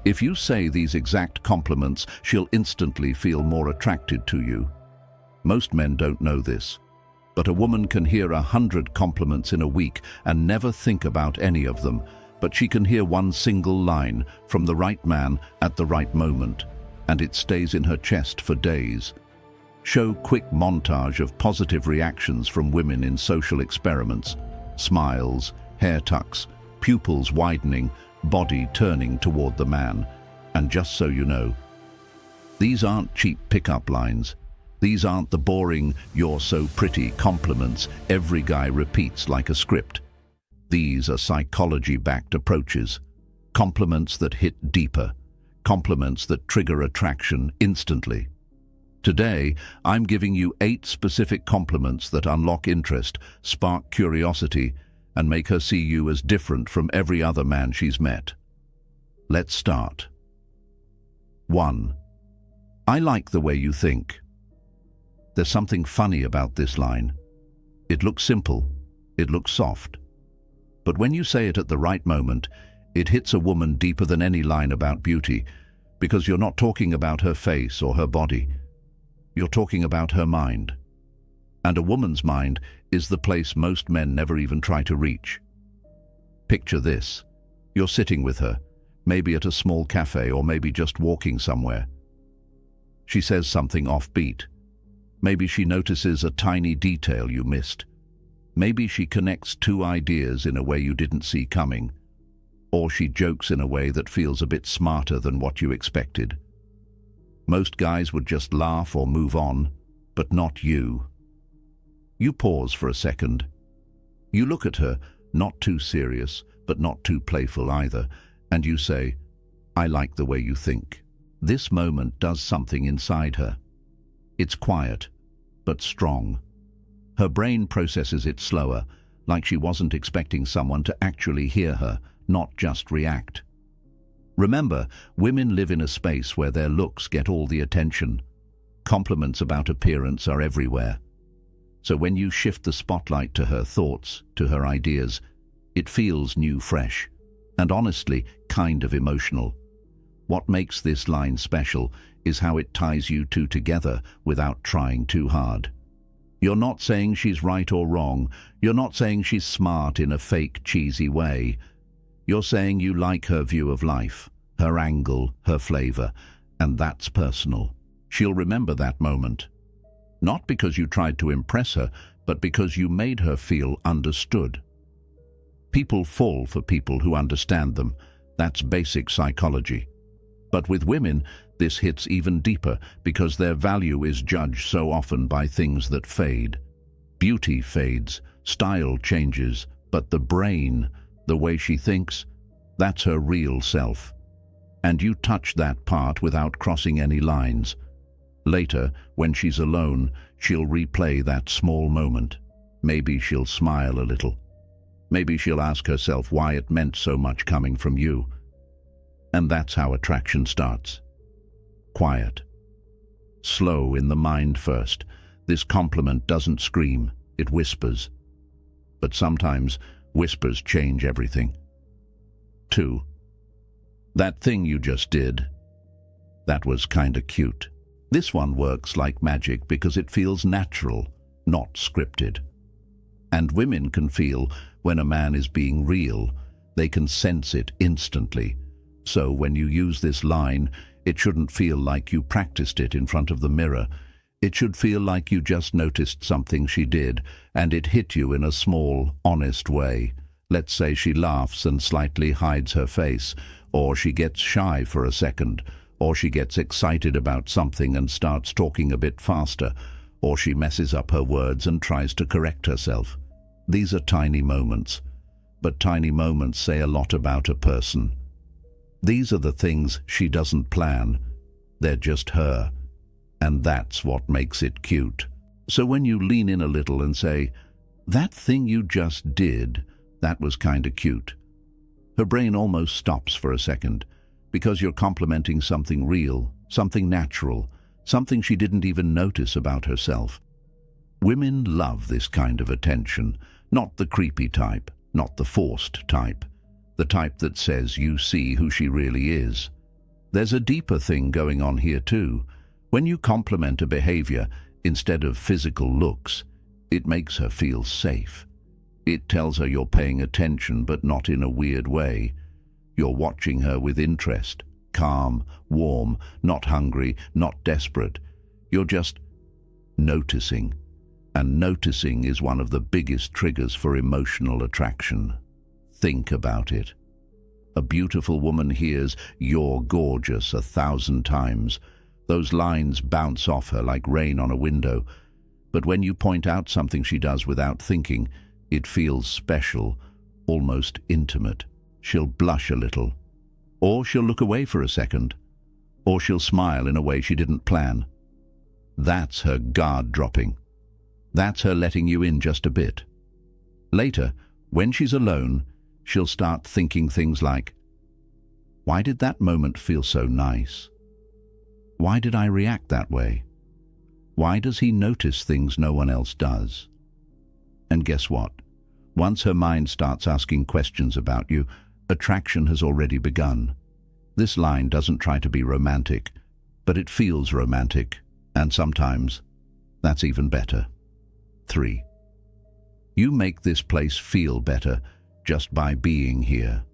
If you say these exact compliments, she'll instantly feel more attracted to you. Most men don't know this, but a woman can hear 100 compliments in a week and never think about any of them, but she can hear one single line from the right man at the right moment, and it stays in her chest for days. Show quick montage of positive reactions from women in social experiments: smiles, hair tucks, pupils widening, body turning toward the man. And just so you know, these aren't cheap pickup lines. These aren't the boring "you're so pretty" compliments every guy repeats like a script. These are psychology-backed approaches, compliments that hit deeper, compliments that trigger attraction instantly. Today, I'm giving you 8 specific compliments that unlock interest, spark curiosity, and make her see you as different from every other man she's met. Let's start. 1. I like the way you think. There's something funny about this line. It looks simple, it looks soft. But when you say it at the right moment, it hits a woman deeper than any line about beauty, because you're not talking about her face or her body. You're talking about her mind. And a woman's mind is the place most men never even try to reach. Picture this. You're sitting with her, maybe at a small cafe or maybe just walking somewhere. She says something offbeat. Maybe she notices a tiny detail you missed. Maybe she connects 2 ideas in a way you didn't see coming. Or she jokes in a way that feels a bit smarter than what you expected. Most guys would just laugh or move on, but not you. You pause for a second. You look at her, not too serious, but not too playful either, and you say, "I like the way you think." This moment does something inside her. It's quiet, but strong. Her brain processes it slower, like she wasn't expecting someone to actually hear her, not just react. Remember, women live in a space where their looks get all the attention. Compliments about appearance are everywhere. So when you shift the spotlight to her thoughts, to her ideas, it feels new, fresh, and honestly, kind of emotional. What makes this line special is how it ties you two together without trying too hard. You're not saying she's right or wrong. You're not saying she's smart in a fake, cheesy way. You're saying you like her view of life, her angle, her flavor, and that's personal. She'll remember that moment. Not because you tried to impress her, but because you made her feel understood. People fall for people who understand them. That's basic psychology. But with women, this hits even deeper because their value is judged so often by things that fade. Beauty fades, style changes, but the brain, the way she thinks, that's her real self. And you touch that part without crossing any lines. Later, when she's alone, she'll replay that small moment. Maybe she'll smile a little. Maybe she'll ask herself why it meant so much coming from you. And that's how attraction starts. Quiet. Slow in the mind first. This compliment doesn't scream, it whispers. But sometimes whispers change everything. 2. That thing you just did, that was kinda cute. This one works like magic because it feels natural, not scripted. And women can feel when a man is being real. They can sense it instantly. So when you use this line, it shouldn't feel like you practiced it in front of the mirror. It should feel like you just noticed something she did, and it hit you in a small, honest way. Let's say she laughs and slightly hides her face, or she gets shy for a second, or she gets excited about something and starts talking a bit faster, or she messes up her words and tries to correct herself. These are tiny moments, but tiny moments say a lot about a person. These are the things she doesn't plan. They're just her. And that's what makes it cute. So when you lean in a little and say, "That thing you just did, that was kinda cute," her brain almost stops for a second, because you're complimenting something real, something natural, something she didn't even notice about herself. Women love this kind of attention, not the creepy type, not the forced type, the type that says you see who she really is. There's a deeper thing going on here too. When you compliment a behavior instead of physical looks, it makes her feel safe. It tells her you're paying attention, but not in a weird way. You're watching her with interest, calm, warm, not hungry, not desperate. You're just noticing. And noticing is one of the biggest triggers for emotional attraction. Think about it. A beautiful woman hears "you're gorgeous" 1,000 times. Those lines bounce off her like rain on a window. But when you point out something she does without thinking, it feels special, almost intimate. She'll blush a little. Or she'll look away for a second. Or she'll smile in a way she didn't plan. That's her guard dropping. That's her letting you in just a bit. Later, when she's alone, she'll start thinking things like, "Why did that moment feel so nice? Why did I react that way? Why does he notice things no one else does?" And guess what? Once her mind starts asking questions about you, attraction has already begun. This line doesn't try to be romantic, but it feels romantic, and sometimes that's even better. 3. You make this place feel better just by being here.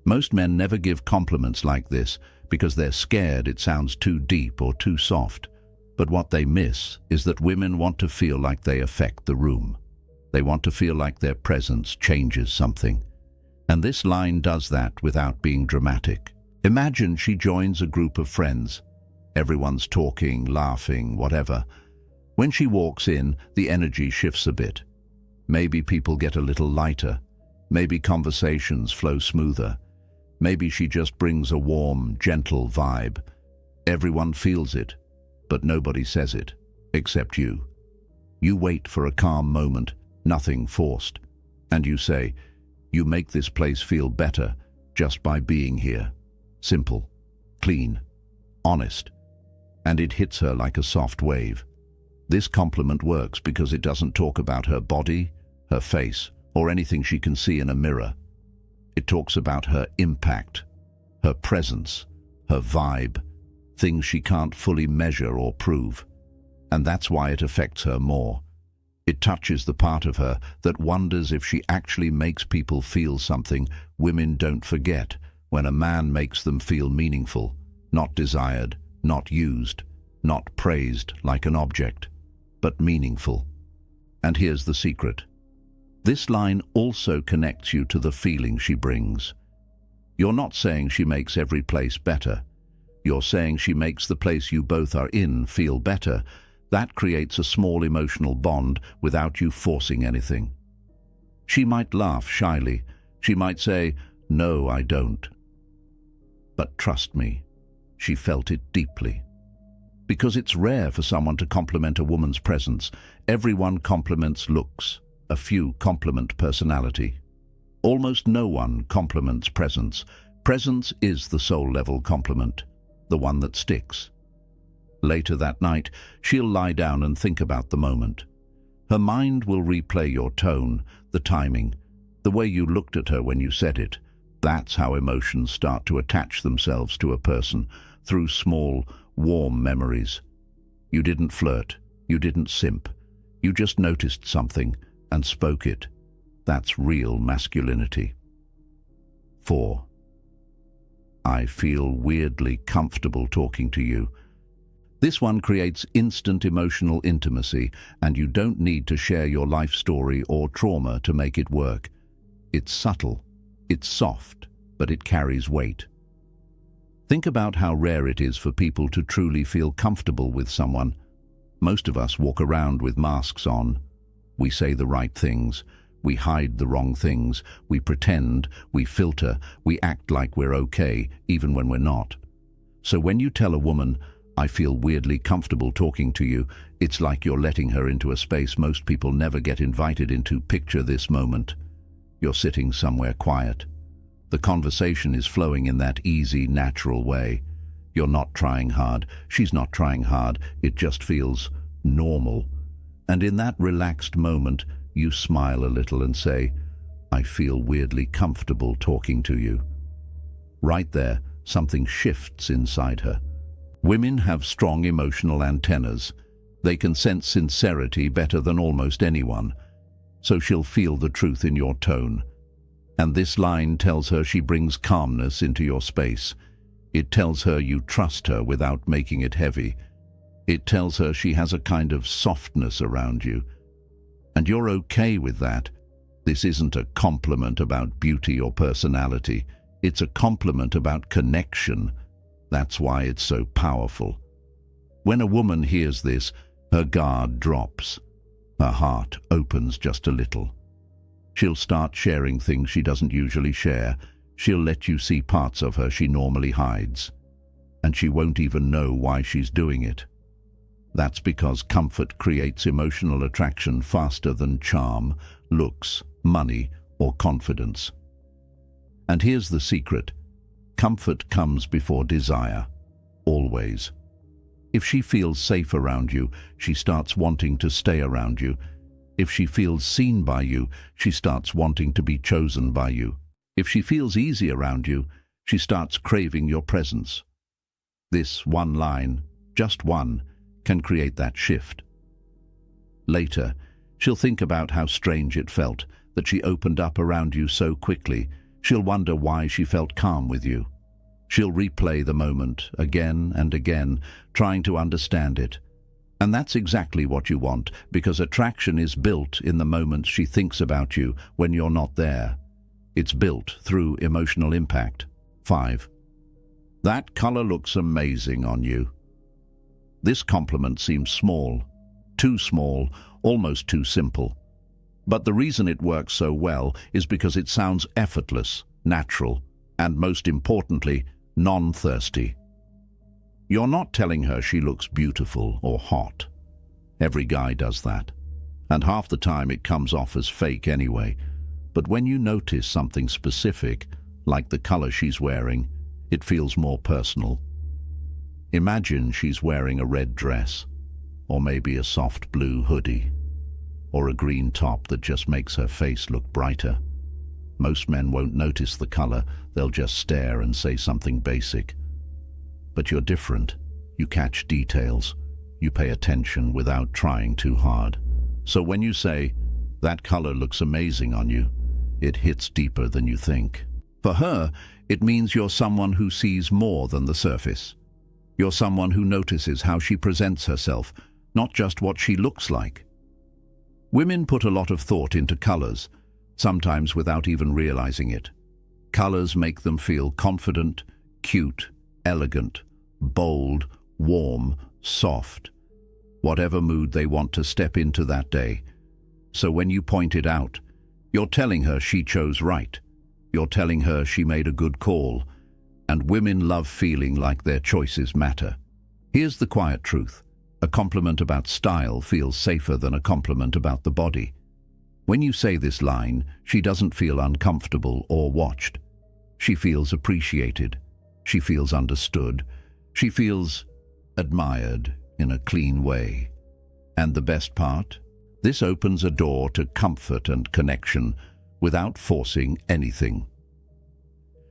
Most men never give compliments like this because they're scared it sounds too deep or too soft. But what they miss is that women want to feel like they affect the room. They want to feel like their presence changes something. And this line does that without being dramatic. Imagine she joins a group of friends. Everyone's talking, laughing, whatever. When she walks in, the energy shifts a bit. Maybe people get a little lighter. Maybe conversations flow smoother. Maybe she just brings a warm, gentle vibe. Everyone feels it, but nobody says it, except you. You wait for a calm moment, nothing forced, and you say, "You make this place feel better just by being here." Simple, clean, honest, and it hits her like a soft wave. This compliment works because it doesn't talk about her body, her face, or anything she can see in a mirror. It talks about her impact, her presence, her vibe, things she can't fully measure or prove. And that's why it affects her more. It touches the part of her that wonders if she actually makes people feel something women don't forget when a man makes them feel meaningful, not desired, not used, not praised like an object, but meaningful. And here's the secret. This line also connects you to the feeling she brings. You're not saying she makes every place better. You're saying she makes the place you both are in feel better. That creates a small emotional bond without you forcing anything. She might laugh shyly. She might say, "No, I don't." But trust me, she felt it deeply. Because it's rare for someone to compliment a woman's presence. Everyone compliments looks. A few compliment personality. Almost no one compliments presence. Presence is the soul-level compliment, the one that sticks. Later that night, she'll lie down and think about the moment. Her mind will replay your tone, the timing, the way you looked at her when you said it. That's how emotions start to attach themselves to a person, through small, warm memories. You didn't flirt, you didn't simp, you just noticed something and spoke it. That's real masculinity. 4. I feel weirdly comfortable talking to you. This one creates instant emotional intimacy, and you don't need to share your life story or trauma to make it work. It's subtle, it's soft, but it carries weight. Think about how rare it is for people to truly feel comfortable with someone. Most of us walk around with masks on. We say the right things, we hide the wrong things, we pretend, we filter, we act like we're okay, even when we're not. So when you tell a woman, "I feel weirdly comfortable talking to you," it's like you're letting her into a space most people never get invited into. Picture this moment. You're sitting somewhere quiet. The conversation is flowing in that easy, natural way. You're not trying hard, she's not trying hard, it just feels normal. And in that relaxed moment, you smile a little and say, "I feel weirdly comfortable talking to you." Right there, something shifts inside her. Women have strong emotional antennas. They can sense sincerity better than almost anyone, so she'll feel the truth in your tone. And this line tells her she brings calmness into your space. It tells her you trust her without making it heavy. It tells her she has a kind of softness around you. And you're okay with that. This isn't a compliment about beauty or personality. It's a compliment about connection. That's why it's so powerful. When a woman hears this, her guard drops. Her heart opens just a little. She'll start sharing things she doesn't usually share. She'll let you see parts of her she normally hides. And she won't even know why she's doing it. That's because comfort creates emotional attraction faster than charm, looks, money, or confidence. And here's the secret. Comfort comes before desire. Always. If she feels safe around you, she starts wanting to stay around you. If she feels seen by you, she starts wanting to be chosen by you. If she feels easy around you, she starts craving your presence. This one line, just one, can create that shift. Later, she'll think about how strange it felt that she opened up around you so quickly. She'll wonder why she felt calm with you. She'll replay the moment again and again, trying to understand it. And that's exactly what you want, because attraction is built in the moments she thinks about you when you're not there. It's built through emotional impact. 5. That color looks amazing on you. This compliment seems small, too small, almost too simple. But the reason it works so well is because it sounds effortless, natural, and most importantly, non-thirsty. You're not telling her she looks beautiful or hot. Every guy does that. And half the time it comes off as fake anyway. But when you notice something specific, like the color she's wearing, it feels more personal. Imagine she's wearing a red dress, or maybe a soft blue hoodie, or a green top that just makes her face look brighter. Most men won't notice the color, they'll just stare and say something basic. But you're different. You catch details. You pay attention without trying too hard. So when you say, "That color looks amazing on you," it hits deeper than you think. For her, it means you're someone who sees more than the surface. You're someone who notices how she presents herself, not just what she looks like. Women put a lot of thought into colors, sometimes without even realizing it. Colors make them feel confident, cute, elegant, bold, warm, soft, whatever mood they want to step into that day. So when you point it out, you're telling her she chose right. You're telling her she made a good call. And women love feeling like their choices matter. Here's the quiet truth. A compliment about style feels safer than a compliment about the body. When you say this line, she doesn't feel uncomfortable or watched. She feels appreciated. She feels understood. She feels admired in a clean way. And the best part? This opens a door to comfort and connection without forcing anything.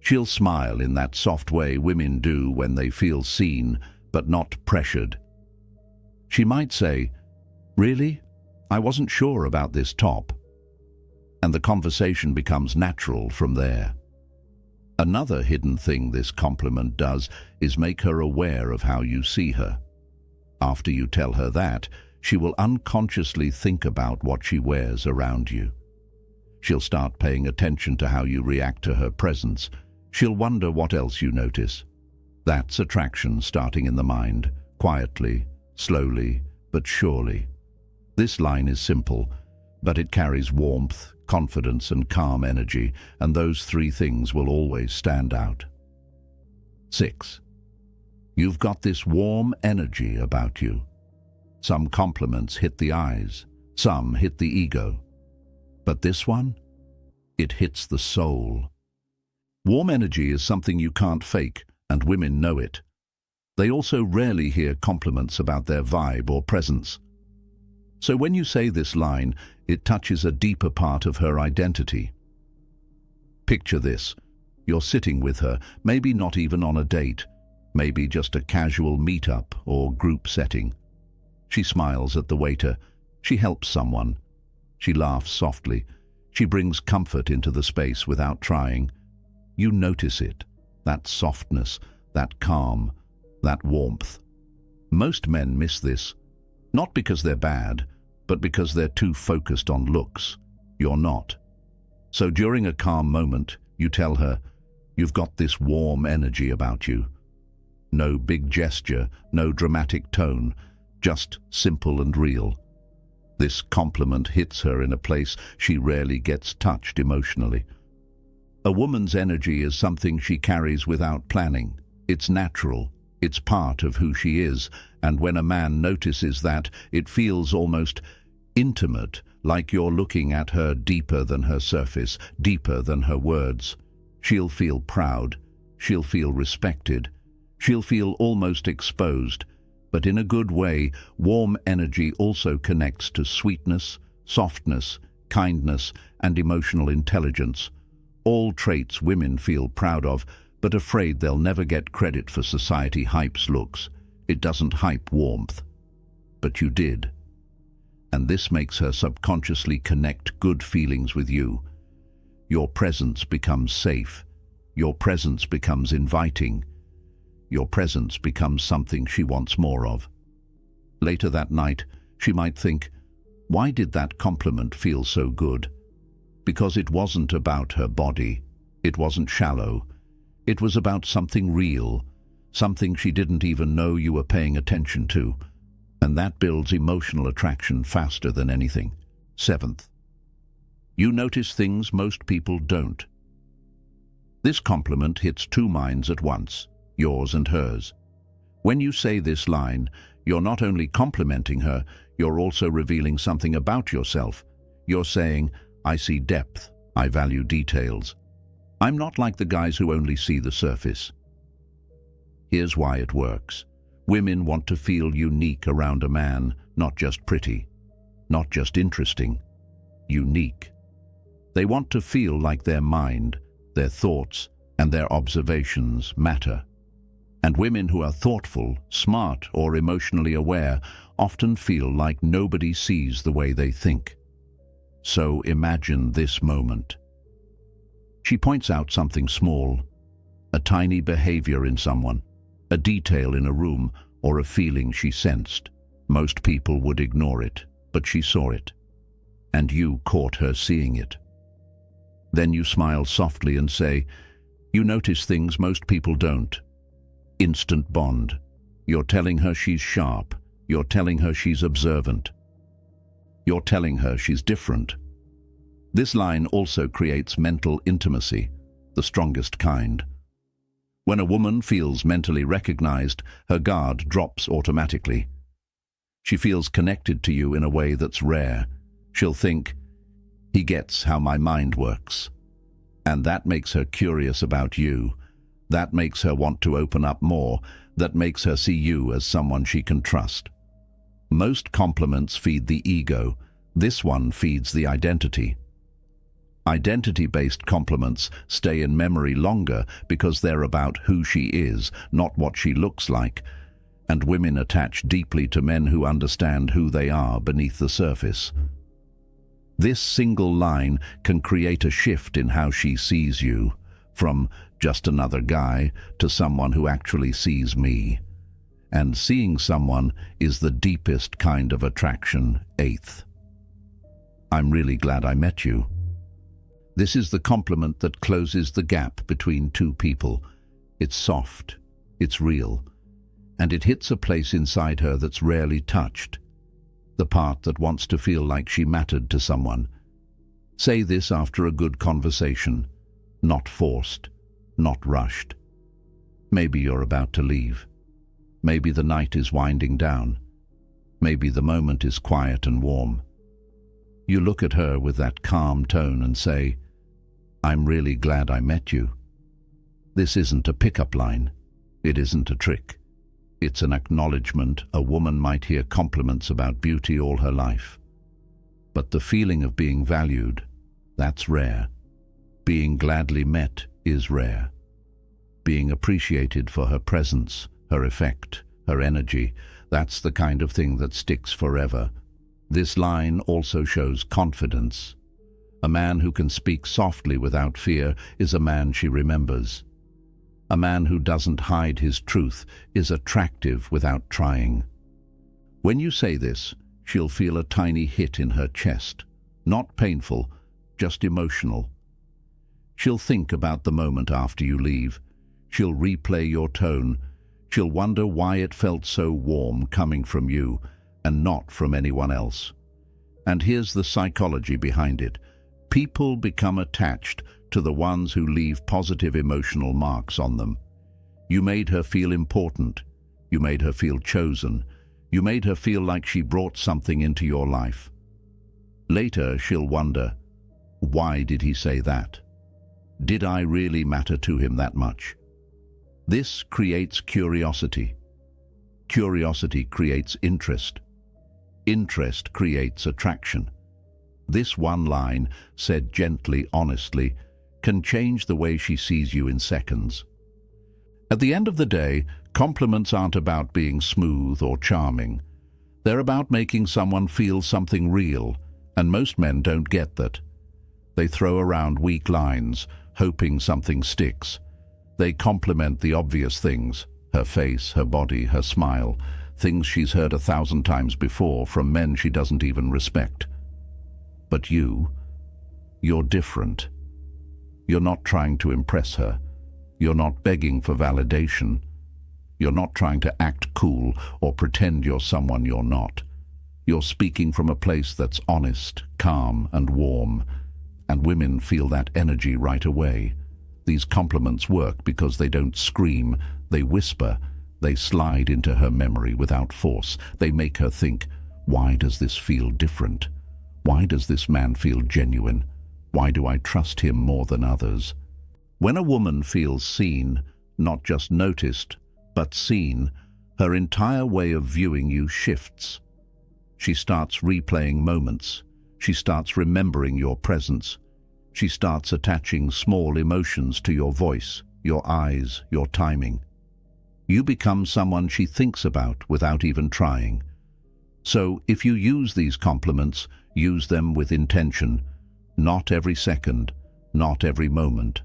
She'll smile in that soft way women do when they feel seen, but not pressured. She might say, "Really? I wasn't sure about this top." And the conversation becomes natural from there. Another hidden thing this compliment does is make her aware of how you see her. After you tell her that, she will unconsciously think about what she wears around you. She'll start paying attention to how you react to her presence. She'll wonder what else you notice. That's attraction starting in the mind, quietly, slowly, but surely. This line is simple, but it carries warmth, confidence, and calm energy, and those three things will always stand out. 6. You've got this warm energy about you. Some compliments hit the eyes, some hit the ego. But this one? It hits the soul. Warm energy is something you can't fake, and women know it. They also rarely hear compliments about their vibe or presence. So when you say this line, it touches a deeper part of her identity. Picture this. You're sitting with her, maybe not even on a date, maybe just a casual meet-up or group setting. She smiles at the waiter. She helps someone. She laughs softly. She brings comfort into the space without trying. You notice it, that softness, that calm, that warmth. Most men miss this, not because they're bad, but because they're too focused on looks. You're not. So during a calm moment, you tell her, you've got this warm energy about you. No big gesture, no dramatic tone, just simple and real. This compliment hits her in a place she rarely gets touched emotionally. A woman's energy is something she carries without planning. It's natural. It's part of who she is, and when a man notices that, it feels almost intimate, like you're looking at her deeper than her surface, deeper than her words. She'll feel proud. She'll feel respected. She'll feel almost exposed. But in a good way, warm energy also connects to sweetness, softness, kindness, and emotional intelligence. All traits women feel proud of, but afraid they'll never get credit for. Society hypes looks. It doesn't hype warmth. But you did. And this makes her subconsciously connect good feelings with you. Your presence becomes safe. Your presence becomes inviting. Your presence becomes something she wants more of. Later that night, she might think, why did that compliment feel so good? Because it wasn't about her body. It wasn't shallow. It was about something real, something she didn't even know you were paying attention to. And that builds emotional attraction faster than anything. 7th, you notice things most people don't. This compliment hits two minds at once, yours and hers. When you say this line, you're not only complimenting her, you're also revealing something about yourself. You're saying, I see depth, I value details. I'm not like the guys who only see the surface. Here's why it works. Women want to feel unique around a man, not just pretty, not just interesting, unique. They want to feel like their mind, their thoughts, and their observations matter. And women who are thoughtful, smart, or emotionally aware often feel like nobody sees the way they think. So imagine this moment. She points out something small, a tiny behavior in someone, a detail in a room, or a feeling she sensed. Most people would ignore it, but she saw it. And you caught her seeing it. Then you smile softly and say, you notice things most people don't. Instant bond. You're telling her she's sharp. You're telling her she's observant. You're telling her she's different. This line also creates mental intimacy, the strongest kind. When a woman feels mentally recognized, her guard drops automatically. She feels connected to you in a way that's rare. She'll think, he gets how my mind works. And that makes her curious about you. That makes her want to open up more. That makes her see you as someone she can trust. Most compliments feed the ego. This one feeds the identity. Identity-based compliments stay in memory longer because they're about who she is, not what she looks like. And women attach deeply to men who understand who they are beneath the surface. This single line can create a shift in how she sees you, from just another guy to someone who actually sees me. And seeing someone is the deepest kind of attraction. 8th, I'm really glad I met you. This is the compliment that closes the gap between two people. It's soft, it's real, and it hits a place inside her that's rarely touched. The part that wants to feel like she mattered to someone. Say this after a good conversation, not forced, not rushed. Maybe you're about to leave. Maybe the night is winding down. Maybe the moment is quiet and warm. You look at her with that calm tone and say, I'm really glad I met you. This isn't a pickup line. It isn't a trick. It's an acknowledgement. A woman might hear compliments about beauty all her life. But the feeling of being valued, that's rare. Being gladly met is rare. Being appreciated for her presence, her effect, her energy, that's the kind of thing that sticks forever. This line also shows confidence. A man who can speak softly without fear is a man she remembers. A man who doesn't hide his truth is attractive without trying. When you say this, she'll feel a tiny hit in her chest. Not painful, just emotional. She'll think about the moment after you leave. She'll replay your tone. She'll wonder why it felt so warm coming from you and not from anyone else. And here's the psychology behind it. People become attached to the ones who leave positive emotional marks on them. You made her feel important. You made her feel chosen. You made her feel like she brought something into your life. Later, she'll wonder, why did he say that? Did I really matter to him that much? This creates curiosity. Curiosity creates interest. Interest creates attraction. This one line, said gently, honestly, can change the way she sees you in seconds. At the end of the day, compliments aren't about being smooth or charming. They're about making someone feel something real, and most men don't get that. They throw around weak lines, hoping something sticks. They compliment the obvious things, her face, her body, her smile, things she's heard 1,000 times before from men she doesn't even respect. But you're different. You're not trying to impress her. You're not begging for validation. You're not trying to act cool or pretend you're someone you're not. You're speaking from a place that's honest, calm, and warm. And women feel that energy right away. These compliments work because they don't scream, they whisper, they slide into her memory without force. They make her think, why does this feel different? Why does this man feel genuine? Why do I trust him more than others? When a woman feels seen, not just noticed, but seen, her entire way of viewing you shifts. She starts replaying moments. She starts remembering your presence. She starts attaching small emotions to your voice, your eyes, your timing. You become someone she thinks about without even trying. So if you use these compliments, use them with intention. Not every second, not every moment.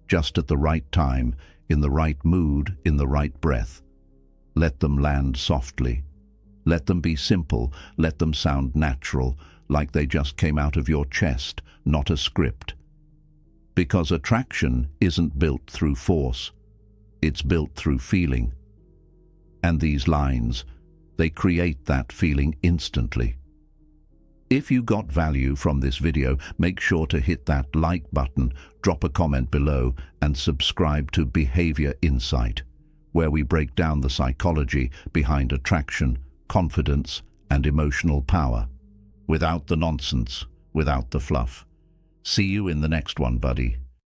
Just at the right time, in the right mood, in the right breath. Let them land softly. Let them be simple. Let them sound natural, like they just came out of your chest, not a script. Because attraction isn't built through force. It's built through feeling. And these lines, they create that feeling instantly. If you got value from this video, make sure to hit that like button, drop a comment below, and subscribe to Behavior Insight, where we break down the psychology behind attraction, confidence, and emotional power. Without the nonsense, without the fluff. See you in the next one, buddy.